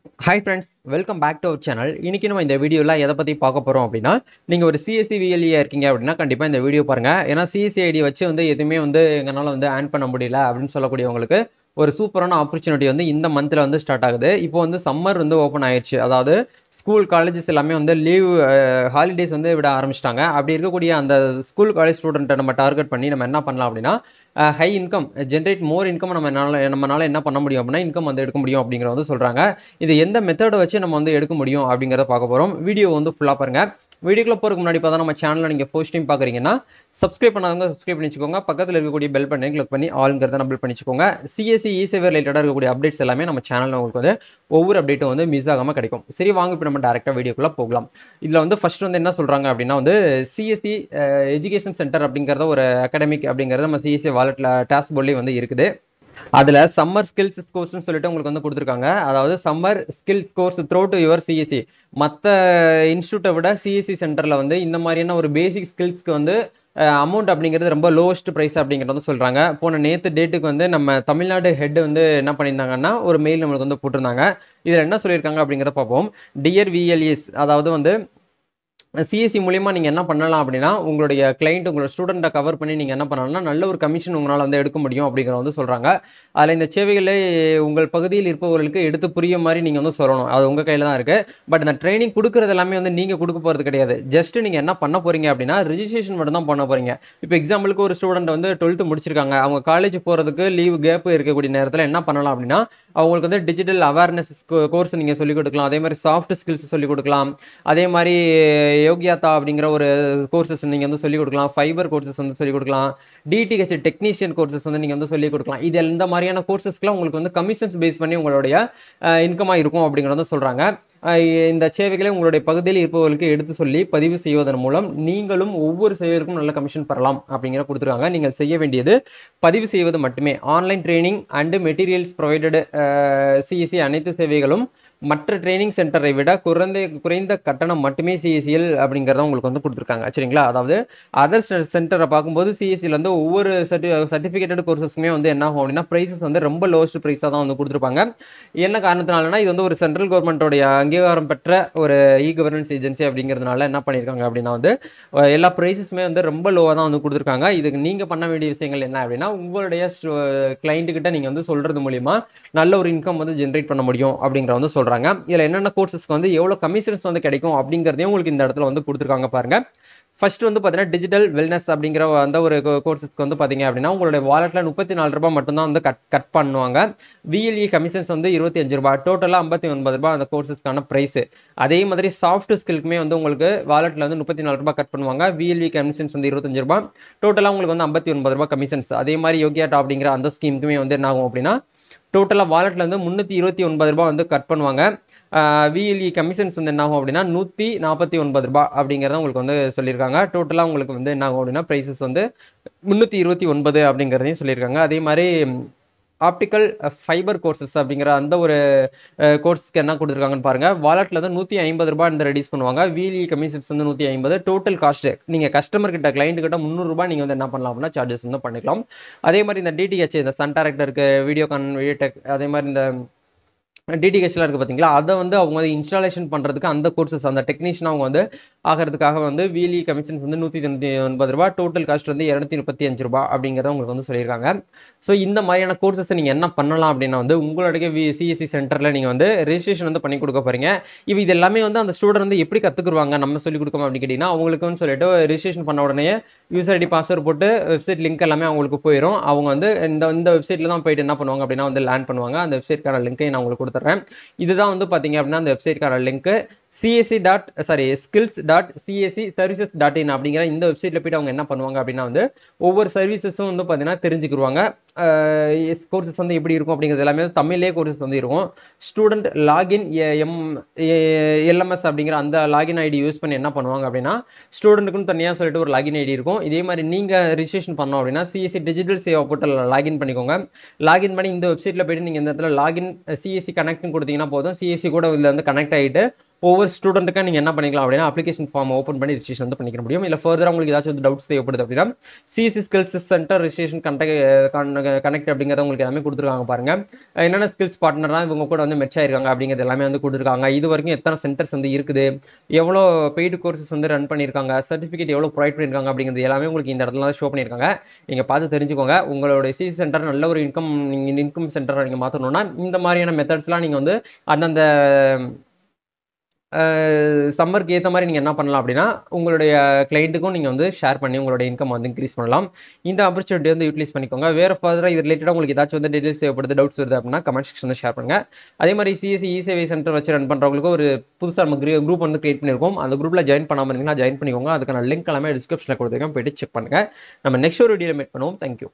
Hi friends, welcome back to our channel. இன்னைக்கு நம்ம இந்த வீடியோல எதை பத்தி பார்க்க போறோம் அப்படின்னா, நீங்க ஒரு CSE VLE இருக்கீங்க அப்படின்னா கண்டிப்பா இந்த வீடியோ பாருங்க. ஏன்னா CSE ஐடி வச்சு எதுவுமே எங்கனால ஏர்ன் பண்ண முடியல அப்படின்னு சொல்லக்கூடியவங்களுக்கு ஒரு சூப்பரான ஆப்பர்ச்சுனிட்டி இந்த மந்த்ல ஸ்டார்ட் ஆகுது. இப்போ சம்மர் ஓபன் ஆயிடுச்சு. அதாவது ஸ்கூல் காலேஜஸ் எல்லாமே லீவ் ஹாலிடேஸ் விட ஆரம்பிச்சிட்டாங்க. அப்படி இருக்கக்கூடிய அந்த ஸ்கூல் காலேஜ் ஸ்டூடெண்ட்டை நம்ம டார்கெட் பண்ணி நம்ம என்ன பண்ணலாம் அப்படின்னா, ஹை இன்கம் ஜென்ரேட் மோர் இன்கம் நம்மளால என்ன பண்ண முடியும் அப்படின்னா இன்கம் எடுக்க முடியும் அப்படிங்கிறத சொல்றாங்க. இது எந்த மெத்தடை வச்சு நம்ம எடுக்க முடியும் அப்படிங்கிறத பார்க்க போறோம். வீடியோ ஃபுல்லா பாருங்க. வீடியோக்குள்ள போறதுக்கு முன்னாடி பார்த்தா நம்ம சேனலை நீங்க ஃபர்ஸ்ட் டைம் பாக்குறீங்கன்னா சப்ஸ்கிரைப் பண்ணாதவங்க சப்ஸ்கிரைப் பண்ணிச்சுக்கோங்க. பக்கத்தில் இருக்கக்கூடிய பெல் பட்டனை கிளிக் பண்ணி ஆல்ங்கிறத நம்பிள் பண்ணிச்சுக்கோங்க. சிஎஸ்சி இ-சேவை ரிலேட்டடா இருக்கக்கூடிய அப்டேட்ஸ் எல்லாமே நம்ம சேனல்ல உங்களுக்கு ஒவ்வொரு அப்டேட்டும் மிஸ் ஆகாம கிடைக்கும். சரி, வாங்க இப்போ நம்ம டைரக்டா வீடியோக்குள்ள போகலாம். இதுல ஃபர்ஸ்ட் என்ன சொல்றாங்க அப்படின்னா சிஎஸ்சி எஜுகேஷன் சென்டர் அப்படிங்கறத ஒரு அகாடமிக் அப்படிங்கறது நம்ம சிஎஸ்சி வாலெட்ல டாஸ்க் போர்ட்லயே இருக்குது. அதுல சம்மர் ஸ்கில்ஸ் கோர்ஸ்னு சொல்லிட்டு உங்களுக்கு கொடுத்துருக்காங்க. அதாவது summer skills course through to your CSC. மற்ற இன்ஸ்டியூட்டை விட சிஎஸ்சி சென்டர்ல இந்த மாதிரியான ஒரு பேசிக் ஸ்கில்ஸ்க்கு அமௌண்ட் அப்படிங்கிறது ரொம்ப லோவஸ்ட் பிரைஸ் அப்படிங்கறத சொல்றாங்க. போன நேத்து டேட்டுக்கு நம்ம தமிழ்நாடு ஹெட் என்ன பண்ணியிருந்தாங்கன்னா ஒரு மெயில் நம்மளுக்கு போட்டிருந்தாங்க. இதுல என்ன சொல்லியிருக்காங்க அப்படிங்கறத பார்ப்போம். டியர் விஎல்இஸ், அதாவது சிஎஸ்சி மூலியமா நீங்க என்ன பண்ணலாம் அப்படின்னா உங்களுடைய கிளைண்ட் உங்களோட ஸ்டூடெண்ட்டை கவர் பண்ணி நீங்க என்ன பண்ணலாம்னா நல்ல ஒரு கமிஷன் உங்களால எடுக்க முடியும் அப்படிங்கிற சொல்றாங்க. அதுல இந்த சேவைகளை உங்கள் பகுதியில் இருப்பவர்களுக்கு எடுத்து புரிய மாதிரி நீங்க சொல்லணும். அது உங்க கையில தான் இருக்கு. பட் இந்த ட்ரைனிங் கொடுக்கறது எல்லாமே நீங்க கொடுக்க போறது கிடையாது. ஜஸ்ட் நீங்க என்ன பண்ண போறீங்க அப்படின்னா ரிஜிஸ்ட்ரேஷன் மட்டும் தான் பண்ண போறீங்க. இப்போ எக்ஸாம்பிளுக்கு ஒரு ஸ்டூடெண்ட் 12th முடிச்சிருக்காங்க. அவங்க காலேஜ் போறதுக்கு லீவ் கேப் இருக்கக்கூடிய நேரத்தில் என்ன பண்ணலாம் அப்படின்னா அவங்களுக்கு டிஜிட்டல் அவேர்னஸ் கோர்ஸ் நீங்க சொல்லிக் கொடுக்கலாம். அதே மாதிரி சாஃப்ட் ஸ்கில்ஸ் சொல்லிக் கொடுக்கலாம். அதே மாதிரி யோகியாதா அப்படிங்கிற ஒரு கோர்சஸ் நீங்க சொல்லிக் கொடுக்கலாம். ஃபைபர் கோர்சஸ் சொல்லிக் கொடுக்கலாம். டிடிஹெச் டெக்னீஷியன் கோர்சஸ் நீங்க சொல்லிக் கொடுக்கலாம். இது இந்த மாதிரியான கோர்சஸ்க்குலாம் உங்களுக்கு கமிஷன்ஸ் பேஸ் பண்ணி உங்களுடைய இன்கமா இருக்கும் அப்படிங்கறத சொல்றாங்க. இந்த சேவைகளை உங்களுடைய பகுதியில் இருப்பவர்களுக்கு எடுத்து சொல்லி பதிவு செய்வதன் மூலம் நீங்களும் ஒவ்வொரு சேவைக்கும் நல்ல கமிஷன் பெறலாம் அப்படிங்கிற கொடுத்துருக்காங்க. நீங்கள் செய்ய வேண்டியது பதிவு செய்வது மட்டுமே. Online training and materials provided CSC அனைத்து சேவைகளும் மற்ற ட்ரைனிங் சென்டரை விட குறைந்த கட்டணம் மட்டுமே சிஎஸ்சிஎல் அப்படிங்கறத உங்களுக்கு கொடுத்துருக்காங்க. சரிங்களா? அதாவது அதர் சென்டரை பார்க்கும்போது சிஎஸ்சியில் ஒவ்வொரு சர்டிபிகேட்டட் கோர்சஸ்க்குமே என்ன ஆகும் அப்படின்னா பிரைசஸ் ரொம்ப லோவஸ்ட் பிரைஸா தான் கொடுத்துருப்பாங்க. என்ன காரணத்தினாலனா இது ஒரு சென்ட்ரல் கவர்மெண்டோடைய அங்கீகாரம் பெற்ற ஒரு இ கவர்னன்ஸ் ஏஜென்சி அப்படிங்கிறதுனால என்ன பண்ணிருக்காங்க அப்படின்னா எல்லா பிரைசஸுமே ரொம்ப லோவா தான் கொடுத்துருக்காங்க. இதுக்கு நீங்க பண்ண வேண்டிய விஷயங்கள் என்ன அப்படின்னா உங்களுடைய கிளைண்ட் கிட்ட நீங்க சொல்றது மூலியமா நல்ல ஒரு இன்கம் ஜென்ரேட் பண்ண முடியும் அப்படிங்கிற சொல்றாங்க. இதுல என்னென்ன கோர்சஸ்க்கு எவ்வளவு கமிஷன்ஸ் கிடைக்கும் அப்படிங்கறதையும் உங்களுக்கு இந்த இடத்துல கொடுத்துருக்காங்க பாருங்க. ஃபர்ஸ்ட் பாத்தீங்கன்னா டிஜிட்டல் வெல்னஸ் அப்படிங்கிற அந்த ஒரு கோர்சஸ்க்கு பாத்தீங்க அப்படின்னா உங்களுடைய வாலெட்ல 34 ரூபாய் மட்டும் தான் கட் பண்ணுவாங்க. விஎல்இ கமிஷன்ஸ் 25 ரூபாய், டோட்டலா 59 ரூபாய் அந்த கோர்சஸ்க்கான பிரைஸ். அதே மாதிரி சாஃப்ட் ஸ்கில்க்குமே உங்களுக்கு வாலெட்ல 34 ரூபாய் கட் பண்ணுவாங்க. விஎல்இ கமிஷன்ஸ் 25 ரூபாய், டோட்டலா உங்களுக்கு 59 ரூபாய் கமிஷன்ஸ். அதே மாதிரி யோகியாட்டா அப்படிங்கிற அந்த ஸ்கீமுக்குமே என்ன ஆகும் அப்படின்னா டோட்டலா வாலெட்ல 329 ரூபாய் கட் பண்ணுவாங்க. விஎல்இ கமிஷன்ஸ் என்ன ஆகும் அப்படின்னா 149 ரூபாய் அப்படிங்கறத உங்களுக்கு சொல்லியிருக்காங்க. டோட்டலா உங்களுக்கு என்ன ஆகும் அப்படின்னா பிரைசஸ் 329 அப்படிங்கறதையும் சொல்லியிருக்காங்க. அதே மாதிரி ஆப்டிக்கல் ஃபைபர் கோர்சஸ் அப்படிங்கிற அந்த ஒரு கோர்ஸ்க்கு என்ன கொடுத்துருக்காங்கன்னு பாருங்க. வாலெட்ல 150 ரூபாய் ரெடியூஸ் பண்ணுவாங்க. VLE commissions 150. டோட்டல் காஸ்ட் நீங்க கஸ்டமர் கிட்ட கிளைண்ட் கிட்ட 300 ரூபாய் நீங்க என்ன பண்ணலாம் அப்படின்னா சார்ஜஸ் பண்ணிக்கலாம். அதே மாதிரி இந்த டிடிஹெச் இந்த சன் டைரக்டருக்கு வீடியோகான் வீடியோடெக் அதே மாதிரி இந்த டிடிஹெச்லாம் இருக்கு பாத்தீங்களா, அதை அவங்க இன்ஸ்டாலேஷன் பண்றதுக்கு அந்த கோர்சஸ் அந்த டெக்னீஷியன் அவங்க ஆகிறதுக்காக விஎல்இ கமிஷன்ஸ் 199 ரூபாய், டோட்டல் காஸ்ட் 235 ரூபாய் அப்படிங்கறத உங்களுக்கு சொல்லியிருக்காங்க. ஸோ இந்த மாதிரியான கோர்சஸ் நீங்க என்ன பண்ணலாம் அப்படின்னா உங்களுடைய சிஎஸ்சி சென்டர்ல நீங்க ரெஜிஸ்ட்ரேஷன் பண்ணி கொடுக்க போறீங்க. இப்போ இது எல்லாமே அந்த ஸ்டூடெண்ட் எப்படி கத்துக்குருவாங்க நம்ம சொல்லி கொடுக்கணும் அப்படின்னு கேட்டீங்கன்னா அவங்களுக்குன்னு சொல்லிட்டு ரெஜிஸ்ட்ரேஷன் பண்ண உடனே யூசர் ஐடி பாஸ்வேர்ட் போட்டு வெப்சைட் லிங்க் எல்லாமே அவங்களுக்கு போயிடும். அவங்க இந்த வெப்சைட்ல தான் போயிட்டு என்ன பண்ணுவாங்க அப்படின்னா லேண்ட் பண்ணுவாங்க. அந்த வெப்சைட்கான லிங்கை நான் உங்களுக்கு கொடுத்துறேன். இதுதான் பாத்தீங்க அப்படின்னா அந்த வெப்சைட்கான லிங்க் csc.cscservices.in அப்படிங்கிற இந்த வெப்சைட்ல போயிட்டு அவங்க என்ன பண்ணுவாங்க அப்படின்னா ஒவ்வொரு சர்வீசஸும் பாத்தீங்கன்னா தெரிஞ்சுக்குவாங்க. கோர்சஸ் எப்படி இருக்கும் அப்படிங்கிறது எல்லாமே தமிழ்லேயே கோர்சஸ் இருக்கும். ஸ்டூடெண்ட் லாகின் எல்எம்எஸ் அப்படிங்கிற அந்த லாகின் ஐடி யூஸ் பண்ணி என்ன பண்ணுவாங்க அப்படின்னா ஸ்டூடெண்ட்டுக்குன்னு தனியா சொல்லிட்டு ஒரு லாகின் ஐடி இருக்கும். இதே மாதிரி நீங்க ரிஜிஸ்ட்ரேஷன் பண்ணோம் அப்படின்னா CSC digital Seva portal login பண்ணிக்கோங்க. லாகின் பண்ணி இந்த வெப்சைட்ல போயிட்டு நீங்க இந்த இடத்துல லாகின் சிஎஸ்சி கனெக்ட் கொடுத்தீங்கன்னா போதும். சிஎஸ்சி கூட இதுல கனெக்ட் ஆகிட்டு ஒவ்வொரு ஸ்டூடெண்ட்டுக்கும் நீங்கள் என்ன பண்ணிக்கலாம் அப்படின்னா அப்ளிகேஷன் ஃபார்ம் ஓப்பன் பண்ணி ரிஜிஸ்ட்ரேஷன் வந்து பண்ணிக்க முடியும். இல்லை ஃபர்தராக உங்களுக்கு ஏதாச்சும் வந்து டவுட்ஸ் தேவைப்படுது அப்படின்னா CSC skills centre registration connect அப்படிங்கிறத உங்களுக்கு எல்லாமே கொடுத்துருக்காங்க பாருங்க. என்னென்ன ஸ்கில்ஸ் பார்ட்னர்லாம் இவங்க கூட வந்து மெச் ஆயிருக்காங்க அப்படிங்கிறது எல்லாமே வந்து கொடுத்துருக்காங்க. இது வரைக்கும் எத்தனை சென்டர்ஸ் வந்து இருக்குது, எவ்வளோ பெய்டு கோர்சஸ் வந்து ரன் பண்ணியிருக்காங்க, சர்டிஃபிகேட் எவ்வளோ ப்ரொவைட் பண்ணியிருக்காங்க அப்படிங்கிறது எல்லாமே உங்களுக்கு இந்த இடத்துல ஷோ பண்ணியிருக்காங்க. நீங்கள் பார்த்து தெரிஞ்சுக்கோங்க. உங்களோட சிஎஸ்சி சென்டர் நல்ல ஒரு இன்கம் சென்டரை நீங்கள் மாற்றணும்னா இந்த மாதிரியான மெத்தட்ஸ்லாம் நீங்கள் வந்து அந்தந்த சம்மருக்கு ஏற்ற மாதிரி நீங்கள் என்ன பண்ணலாம் அப்படின்னா உங்களுடைய கிளைண்ட்டுக்கும் நீங்கள் வந்து ஷேர் பண்ணி உங்களோட இன்கம் வந்து இன்க்ரீஸ் பண்ணலாம். இந்த ஆப்பர்ச்சுனிட்டி வந்து யூட்டிலைஸ் பண்ணிக்கோங்க. வேறு ஃபர்தராக இது ரிலேட்டடாக உங்களுக்கு ஏதாச்சும் வந்து டீடைல்ஸ் தேவைப்படுது, டவுட்ஸ் வருது அப்படின்னா கமெண்ட் செக்ஷன் வந்து ஷேர் பண்ணுங்க. அதே மாதிரி சிஎஸ்சி இ-சேவை சென்டர் வச்சு ரன் பண்ணுறவங்களுக்கு ஒரு புதுசாக நம்ம குரூப் வந்து கிரியேட் பண்ணியிருக்கோம். அந்த குரூப்பில் ஜாயின் பண்ணாமல் இருந்தீங்கன்னா ஜாயின் பண்ணிக்கோங்க. அதுக்கான லிங்க் எல்லாமே டிஸ்கிரிப்ஷனில் கொடுத்துருக்கேன், போயிட்டு செக் பண்ணுங்க. நம்ம நெக்ஸ்ட் ஒரு வீடியோ மீட் பண்ணுவோம். தேங்க்யூ.